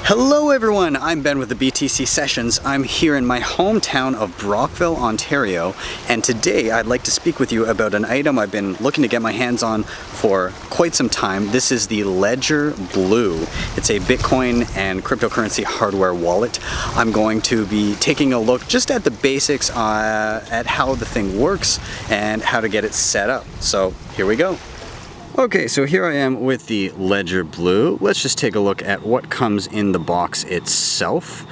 Hello everyone, I'm Ben with the BTC Sessions. I'm here in my hometown of Brockville, Ontario, and today I'd like to speak with you about an item I've been looking to get my hands on for quite some time. This is the Ledger Blue. It's a Bitcoin and cryptocurrency hardware wallet. I'm going to be taking a look just at the basics at how the thing works and how to get it set up. So here we go. Okay, so here I am with the Ledger Blue. Let's just take a look at what comes in the box itself.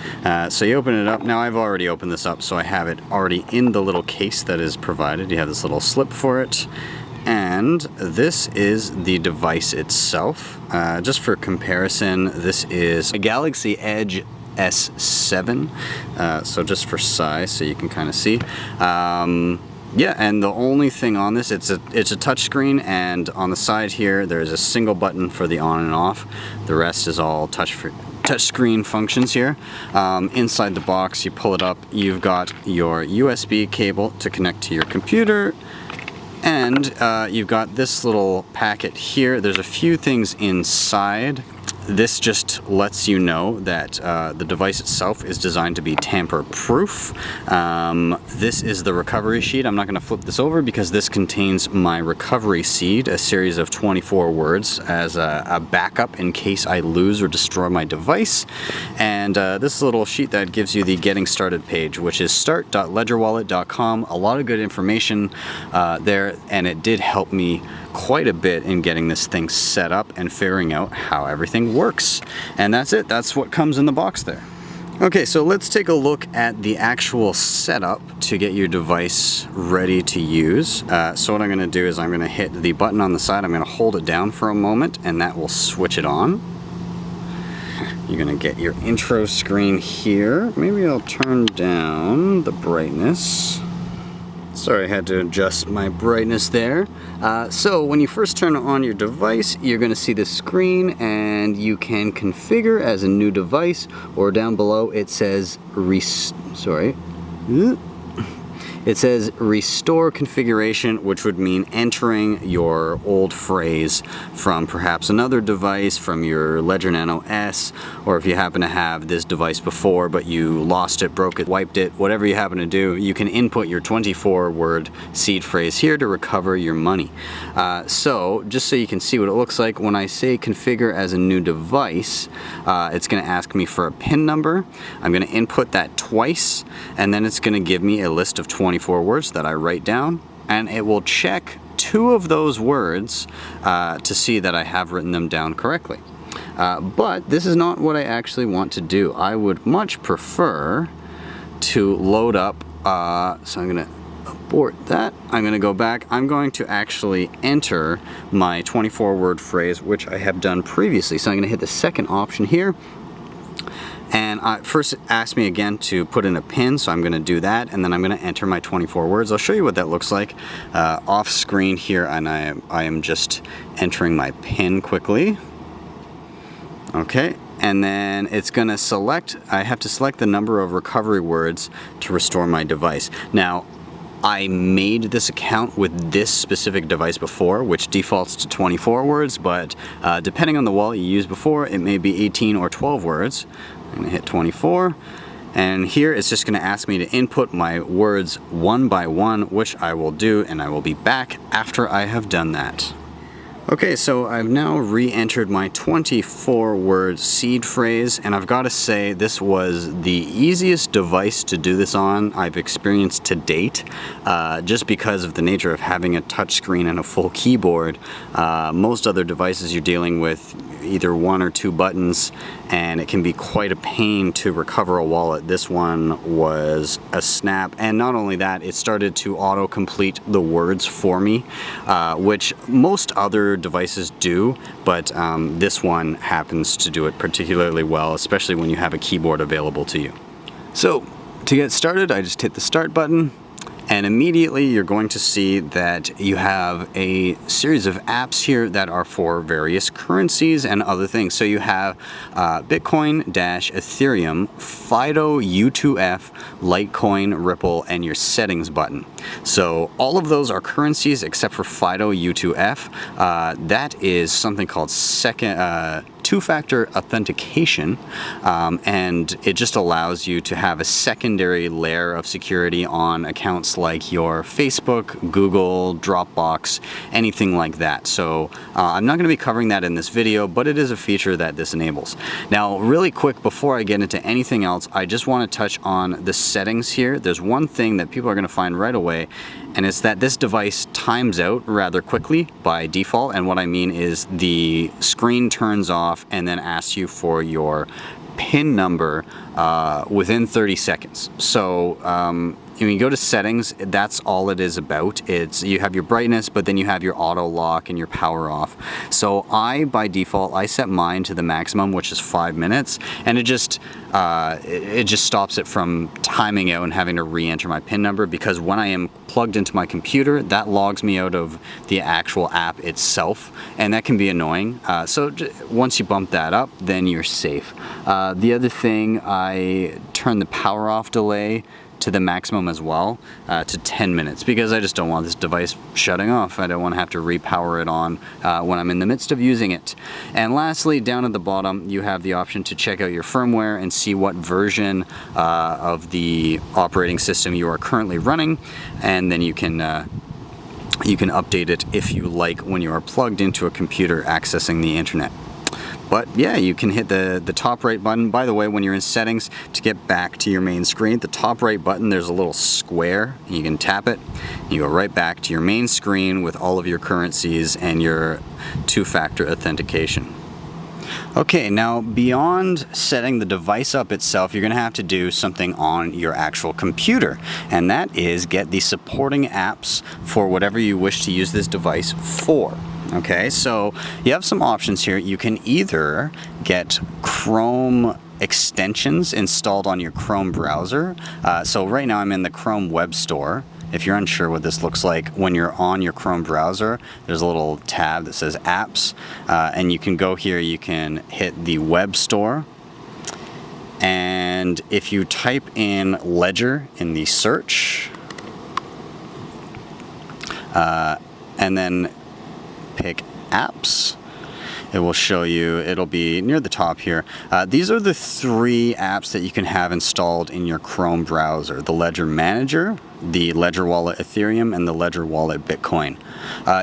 So you open it up. Now I've already opened this up, so I have it already in the little case that is provided. You have this little slip for it. And this is the device itself. Just for comparison, this is a Galaxy Edge S7. So just for size, so you can kind of see. Yeah, and the only thing on this, it's a touch screen, and on the side here there's a single button for the on and off. The rest is all touch screen functions here. Inside the box, you pull it up, you've got your USB cable to connect to your computer, and you've got this little packet here. There's a few things inside. This just lets you know that the device itself is designed to be tamper-proof. This is the recovery sheet. I'm not going to flip this over because this contains my recovery seed, a series of 24 words as a backup in case I lose or destroy my device. And this little sheet that gives you the getting started page, which is start.ledgerwallet.com. A lot of good information there, and it did help me quite a bit in getting this thing set up and figuring out how everything works. And that's it. That's what comes in the box there. Okay, so let's take a look at the actual setup to get your device ready to use. So what I'm going to do is I'm going to hit the button on the side. I'm going to hold it down for a moment, and that will switch it on. You're going to get your intro screen here. Maybe I'll turn down the brightness. Sorry, I had to adjust my brightness there. So when you first turn on your device, you're going to see this screen, and you can configure as a new device, or down below it says it says restore configuration, which would mean entering your old phrase from perhaps another device, from your Ledger Nano S, or if you happen to have this device before but you lost it, broke it, wiped it, whatever you happen to do, you can input your 24-word seed phrase here to recover your money. So just so you can see what it looks like, when I say configure as a new device, it's going to ask me for a PIN number. I'm going to input that twice, and then it's going to give me a list of 24 words that I write down, and it will check 2 of those words to see that I have written them down correctly. But this is not what I actually want to do. I would much prefer to load up, so I'm going to abort that. I'm going to go back. I'm going to actually enter my 24-word phrase, which I have done previously. So I'm going to hit the second option here. And first it asked me again to put in a PIN, so I'm going to do that, and then I'm going to enter my 24 words. I'll show you what that looks like off screen here, and I am just entering my PIN quickly. Okay, and then it's going to select, I have to select the number of recovery words to restore my device. Now, I made this account with this specific device before, which defaults to 24 words, but depending on the wallet you used before, it may be 18 or 12 words. I'm going to hit 24, and here it's just going to ask me to input my words one by one, which I will do, and I will be back after I have done that. Okay, so I've now re-entered my 24-word seed phrase, and I've got to say this was the easiest device to do this on I've experienced to date, just because of the nature of having a touchscreen and a full keyboard. Most other devices you're dealing with either 1 or 2 buttons, and it can be quite a pain to recover a wallet. This one was a snap, and not only that, it started to auto-complete the words for me, which most other devices do, but this one happens to do it particularly well, especially when you have a keyboard available to you. So to get started, I just hit the start button, and immediately you're going to see that you have a series of apps here that are for various currencies and other things. So you have Bitcoin, Ethereum, Fido, U2F, LITECOIN, Ripple, and your settings button. So all of those are currencies except for Fido U2F. That is something called two-factor authentication, and it just allows you to have a secondary layer of security on accounts like your Facebook, Google, Dropbox, anything like that. So I'm not going to be covering that in this video, but it is a feature that this enables. Now, really quick, before I get into anything else, I just want to touch on the settings here. There's one thing that people are going to find right away, and it's that this device times out rather quickly by default. And what I mean is the screen turns off and then asks you for your PIN number within 30 seconds. So when you go to settings, that's all it is about. You have your brightness, but then you have your auto lock and your power off. So by default, I set mine to the maximum, which is 5 minutes, and it just stops it from timing out and having to re-enter my PIN number, because when I am plugged into my computer, that logs me out of the actual app itself, and that can be annoying. So once you bump that up, then you're safe. The other thing, I turn the power off delay to the maximum as well, to 10 minutes, because I just don't want this device shutting off. I don't want to have to repower it on when I'm in the midst of using it. And lastly, down at the bottom, you have the option to check out your firmware and see what version of the operating system you are currently running, and then you can update it if you like when you are plugged into a computer accessing the internet. But yeah, you can hit the top right button. By the way, when you're in settings, to get back to your main screen, the top right button, there's a little square. You can tap it. You go right back to your main screen with all of your currencies and your two-factor authentication. Okay, now beyond setting the device up itself, you're going to have to do something on your actual computer, and that is get the supporting apps for whatever you wish to use this device for. Okay, so you have some options here. You can either get Chrome extensions installed on your Chrome browser. So right now I'm in the Chrome Web Store. If you're unsure what this looks like, when you're on your Chrome browser, there's a little tab that says apps, and you can go here, you can hit the Web Store, and if you type in Ledger in the search, and then pick apps, it will show you, it'll be near the top here. These are the 3 apps that you can have installed in your Chrome browser: the Ledger Manager, the Ledger Wallet Ethereum, and the Ledger Wallet Bitcoin.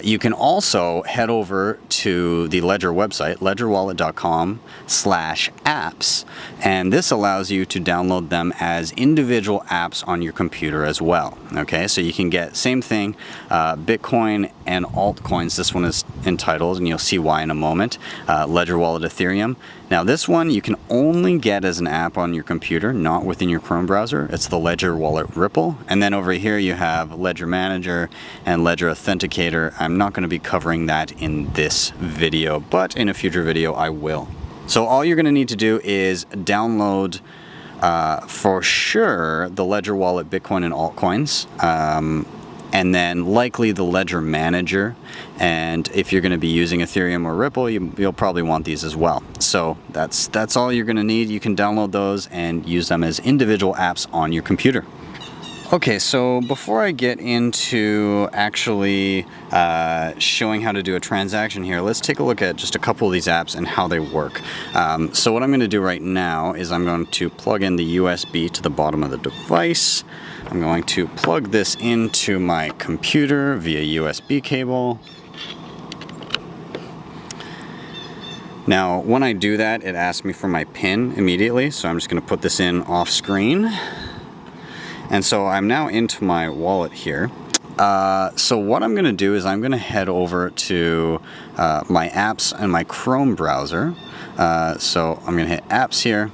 You can also head over to the Ledger website, ledgerwallet.com/apps, and this allows you to download them as individual apps on your computer as well. Okay, so you can get, same thing, Bitcoin and altcoins. This one is entitled, and you'll see why in a moment, Ledger Wallet Ethereum. Now this one you can only get as an app on your computer, not within your Chrome browser. It's the Ledger Wallet Ripple. And then over here you have Ledger Manager and Ledger Authenticator. I'm not going to be covering that in this video, but in a future video I will. So all you're going to need to do is download for sure the Ledger Wallet Bitcoin and altcoins, and then likely the Ledger Manager. And if you're going to be using Ethereum or Ripple, you'll probably want these as well. So that's all you're going to need. You can download those and use them as individual apps on your computer. Okay, so before I get into actually showing how to do a transaction here, let's take a look at just a couple of these apps and how they work. So what I'm going to do right now is I'm going to plug in the USB to the bottom of the device. I'm going to plug this into my computer via USB cable. Now, when I do that, it asks me for my PIN immediately, so I'm just going to put this in off screen. And so I'm now into my wallet here. So what I'm going to do is I'm going to head over to my apps and my Chrome browser. So I'm going to hit apps here.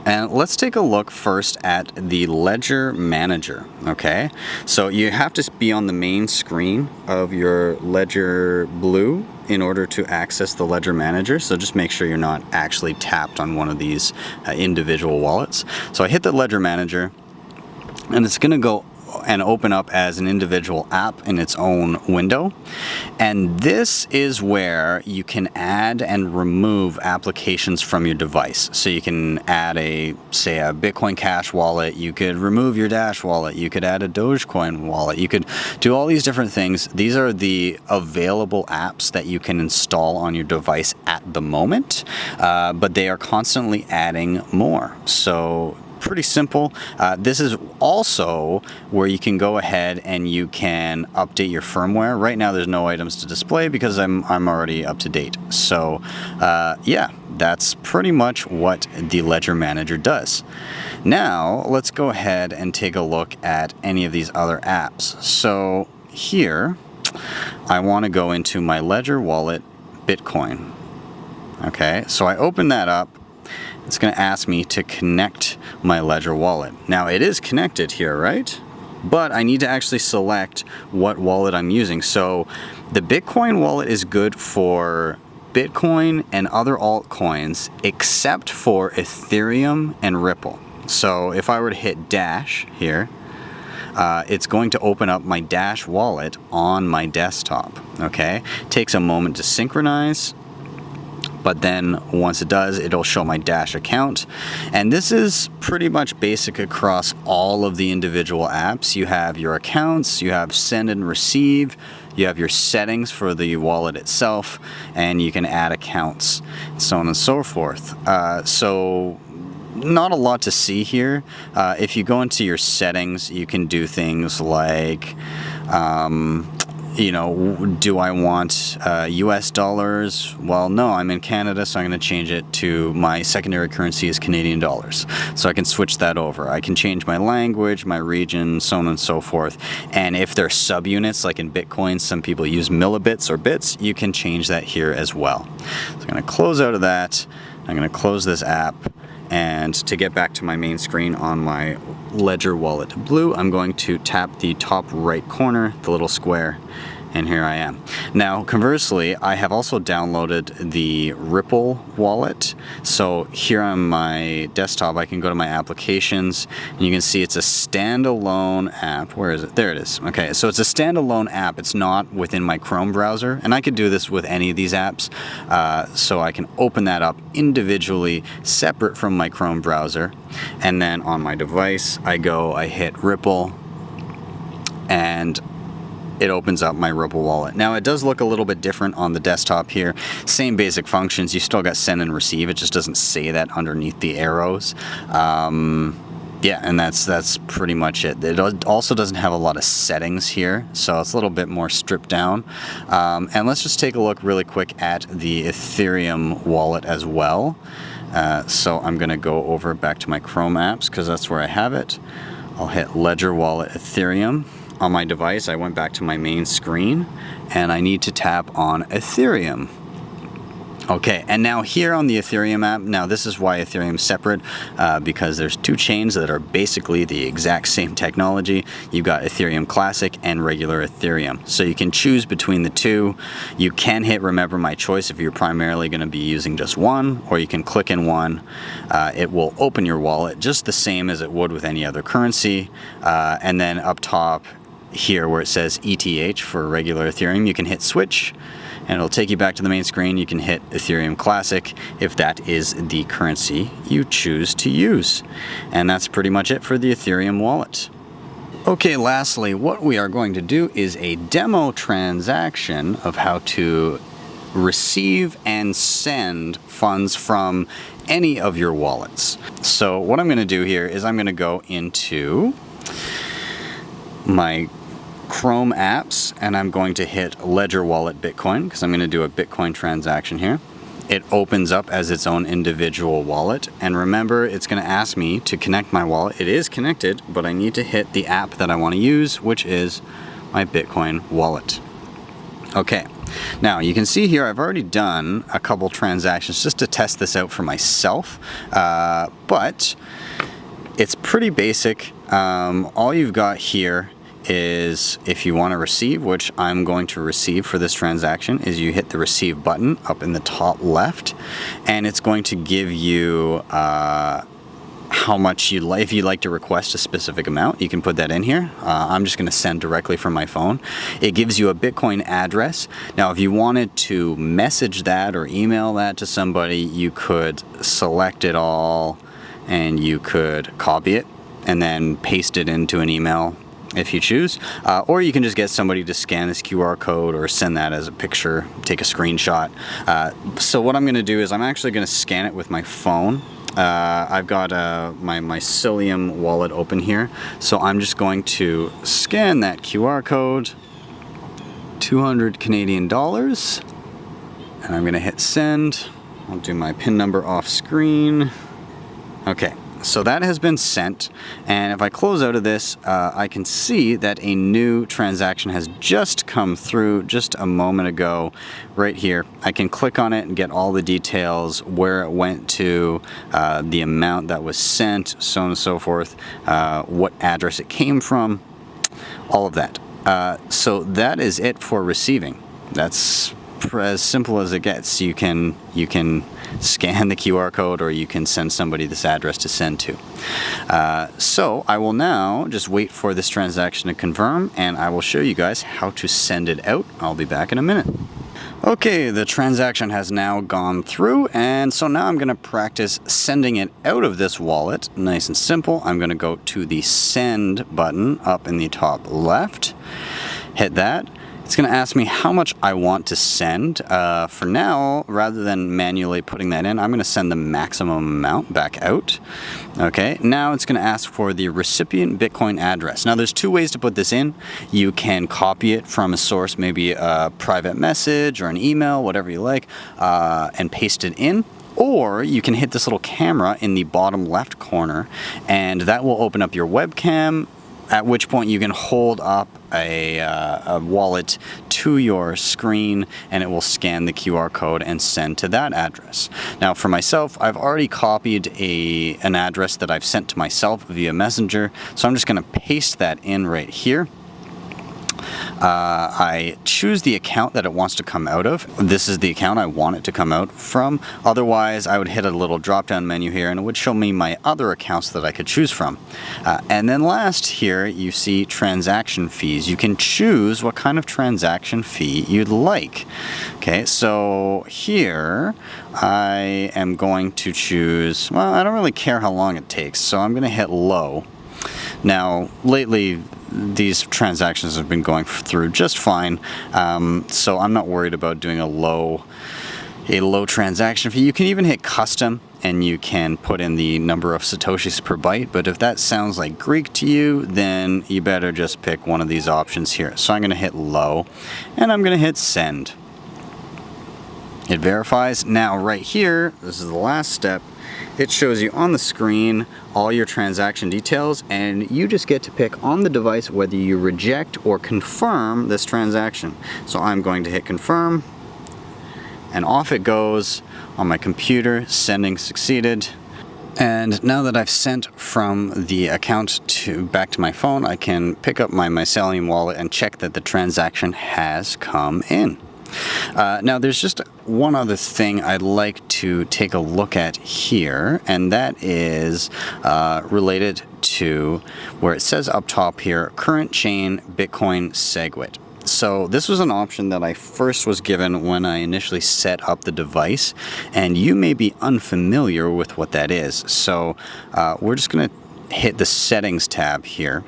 And let's take a look first at the Ledger Manager, okay? So you have to be on the main screen of your Ledger Blue in order to access the Ledger Manager, so just make sure you're not actually tapped on one of these individual wallets. So I hit the Ledger Manager, and it's going to go and open up as an individual app in its own window. And this is where you can add and remove applications from your device. So you can add say a Bitcoin Cash wallet, you could remove your Dash wallet, you could add a Dogecoin wallet, you could do all these different things. These are the available apps that you can install on your device at the moment, but they are constantly adding more. So pretty simple. This is also where you can go ahead and you can update your firmware. Right now there's no items to display because I'm already up to date. So yeah, that's pretty much what the Ledger Manager does. Now let's go ahead and take a look at any of these other apps. So here I want to go into my Ledger wallet Bitcoin. Okay, so I open that up. It's going to ask me to connect my Ledger wallet. Now it is connected here, right? But I need to actually select what wallet I'm using. So the Bitcoin wallet is good for Bitcoin and other altcoins except for Ethereum and Ripple. So if I were to hit Dash here, it's going to open up my Dash wallet on my desktop. Okay, takes a moment to synchronize. But then once it does, it'll show my Dash account. And this is pretty much basic across all of the individual apps. You have your accounts, you have send and receive, you have your settings for the wallet itself, and you can add accounts, so on and so forth. So not a lot to see here. If you go into your settings, you can do things like you know, do I want US dollars? Well, no, I'm in Canada, so I'm going to change it to my secondary currency is Canadian dollars. So I can switch that over. I can change my language, my region, so on and so forth. And if they're subunits, like in Bitcoin, some people use millibits or bits, you can change that here as well. So I'm going to close out of that. I'm going to close this app. And to get back to my main screen on my Ledger Wallet Blue, I'm going to tap the top right corner, the little square, and here I am. Now, conversely, I have also downloaded the Ripple wallet. So here on my desktop, I can go to my applications, and you can see it's a standalone app. Where is it? There it is. Okay, so it's a standalone app. It's not within my Chrome browser, and I could do this with any of these apps. So I can open that up individually, separate from my Chrome browser, and then on my device, I hit Ripple, and it opens up my Ripple wallet. Now it does look a little bit different on the desktop here. Same basic functions. You still got send and receive. It just doesn't say that underneath the arrows. Yeah, and that's pretty much it. It also doesn't have a lot of settings here, so it's a little bit more stripped down. And let's just take a look really quick at the Ethereum wallet as well. So I'm going to go over back to my Chrome apps because that's where I have it. I'll hit Ledger Wallet Ethereum. On my device, I went back to my main screen, and I need to tap on Ethereum. Okay, and now here on the Ethereum app, now this is why Ethereum is separate, because there's two chains that are basically the exact same technology. You've got Ethereum Classic and regular Ethereum. So you can choose between the two. You can hit Remember My Choice if you're primarily going to be using just one, or you can click in one. It will open your wallet just the same as it would with any other currency. And then up top here where it says ETH for regular Ethereum, you can hit Switch, and it'll take you back to the main screen. You can hit Ethereum Classic if that is the currency you choose to use. And that's pretty much it for the Ethereum wallet. Okay, lastly, what we are going to do is a demo transaction of how to receive and send funds from any of your wallets. So what I'm going to do here is I'm going to go into my Chrome apps, and I'm going to hit Ledger Wallet Bitcoin because I'm going to do a Bitcoin transaction here. It opens up as its own individual wallet, and remember, it's going to ask me to connect my wallet. It is connected, but I need to hit the app that I want to use, which is my Bitcoin wallet. Okay, now you can see here I've already done a couple transactions just to test this out for myself, but it's pretty basic. All you've got here is if you want to receive, which I'm going to receive for this transaction, is you hit the receive button up in the top left, and it's going to give you how how much if you'd like to request a specific amount, you can put that in here. I'm just going to send directly from my phone. It gives you a Bitcoin address. Now, if you wanted to message that or email that to somebody, you could select it all and you could copy it and then paste it into an email if you choose, or you can just get somebody to scan this QR code or send that as a picture, take a screenshot. So what I'm going to do is I'm actually going to scan it with my phone. I've got my ETHEREUM wallet open here, so I'm just going to scan that QR code, 200 Canadian dollars, and I'm going to hit send. I'll do my PIN number off screen. Okay. So that has been sent, and if I close out of this, I can see that a new transaction has just come through just a moment ago right here. I can click on it and get all the details, where it went to, the amount that was sent, so on and so forth, what address it came from, all of that. So that is it for receiving. That's as simple as it gets. You can scan the QR code, or you can send somebody this address to send to. So I will now just wait for this transaction to confirm, and I will show you guys how to send it out. I'll be back in a minute. Okay, the transaction has now gone through, and so now I'm going to practice sending it out of this wallet. Nice and simple. I'm going to go to the send button up in the top left, hit that. It's going to ask me how much I want to send. For now, rather than manually putting that in, I'm going to send the maximum amount back out. Okay, now it's going to ask for the recipient Bitcoin address. Now there's two ways to put this in. You can copy it from a source, maybe a private message or an email, whatever you like, and paste it in. Or you can hit this little camera in the bottom left corner, and that will open up your webcam, at which point you can hold up a wallet to your screen, and it will scan the QR code and send to that address. Now for myself, I've already copied an address that I've sent to myself via Messenger, so I'm just going to paste that in right here. I choose the account that it wants to come out of. This is the account I want it to come out from. Otherwise, I would hit a little drop-down menu here, and it would show me my other accounts that I could choose from. And then last here, you see transaction fees. You can choose what kind of transaction fee you'd like. Okay, so here I am going to choose, well, I don't really care how long it takes, so I'm going to hit low. Now, lately, these transactions have been going through just fine, so I'm not worried about doing a low transaction fee. You can even hit custom, and you can put in the number of satoshis per byte, but if that sounds like Greek to you, then you better just pick one of these options here. So I'm going to hit low, and I'm going to hit send. It verifies. Now right here, this is the last step, it shows you on the screen all your transaction details, and you just get to pick on the device whether you reject or confirm this transaction. So I'm going to hit confirm, and off it goes on my computer. Sending succeeded. And now that I've sent from the account back to my phone, I can pick up my ETHEREUM wallet and check that the transaction has come in. Now there's just one other thing I'd like to take a look at here, and that is related to where it says up top here, current chain Bitcoin SegWit. So this was an option that I first was given when I initially set up the device, and you may be unfamiliar with what that is. So we're just going to hit the settings tab here,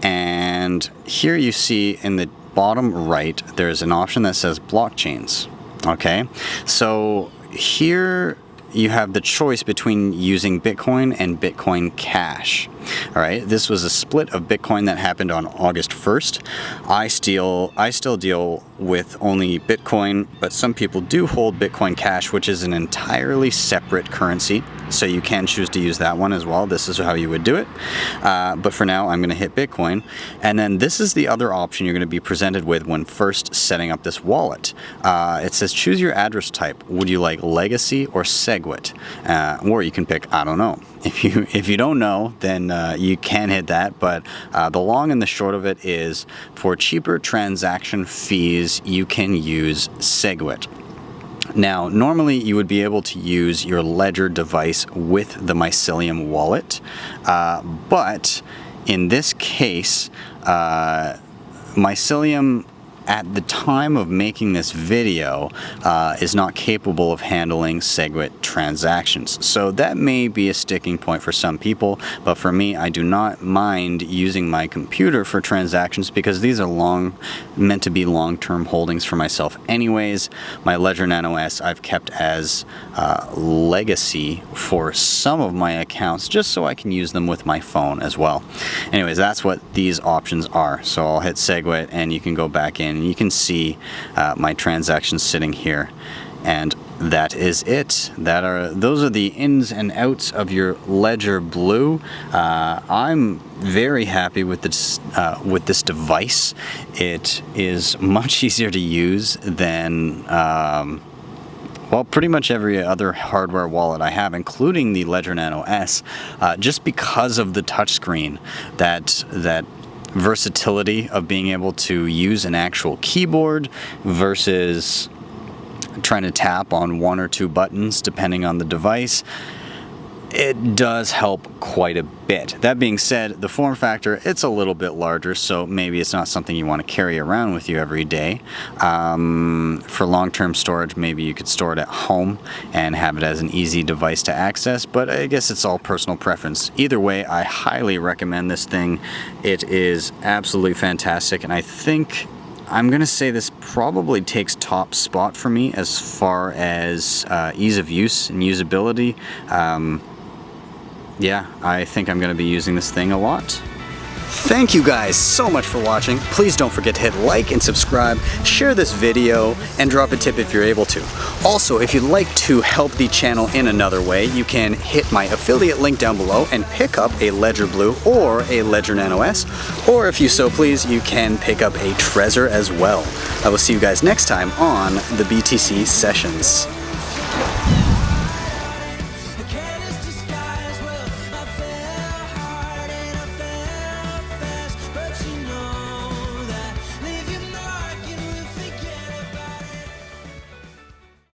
and here you see in the bottom right there's an option that says blockchains. Okay, so here you have the choice between using Bitcoin and Bitcoin Cash. All right, this was a split of Bitcoin that happened on August 1st. I still deal with only Bitcoin, but some people do hold Bitcoin Cash, which is an entirely separate currency. So you can choose to use that one as well. This is how you would do it. But for now, I'm going to hit Bitcoin. And then this is the other option you're going to be presented with when first setting up this wallet. It says choose your address type. Would you like legacy or SegWit? Or you can pick, I don't know. If you don't know, then you can hit that. But the long and the short of it is, for cheaper transaction fees, you can use SegWit. Now, normally you would be able to use your Ledger device with the Mycelium wallet, but in this case, Mycelium at the time of making this video is not capable of handling SegWit transactions. So that may be a sticking point for some people, but for me, I do not mind using my computer for transactions because these are meant to be long-term holdings for myself anyways. My Ledger Nano S I've kept as legacy for some of my accounts just so I can use them with my phone as well. Anyways, that's what these options are. So I'll hit SegWit and you can go back in and you can see my transactions sitting here, and that is it. Those are the ins and outs of your Ledger Blue. I'm very happy with this device. It is much easier to use than well, pretty much every other hardware wallet I have, including the Ledger Nano S, just because of the touchscreen. That versatility of being able to use an actual keyboard versus trying to tap on one or two buttons depending on the device, it does help quite a bit. That being said, the form factor, it's a little bit larger, so maybe it's not something you want to carry around with you every day. For long-term storage, maybe you could store it at home and have it as an easy device to access, but I guess it's all personal preference. Either way, I highly recommend this thing. It is absolutely fantastic, and I think I'm going to say this probably takes top spot for me as far as ease of use and usability. Yeah, I think I'm going to be using this thing a lot. Thank you guys so much for watching. Please don't forget to hit like and subscribe, share this video, and drop a tip if you're able to. Also, if you'd like to help the channel in another way, you can hit my affiliate link down below and pick up a Ledger Blue or a Ledger Nano S, or if you so please, you can pick up a Trezor as well. I will see you guys next time on the BTC Sessions.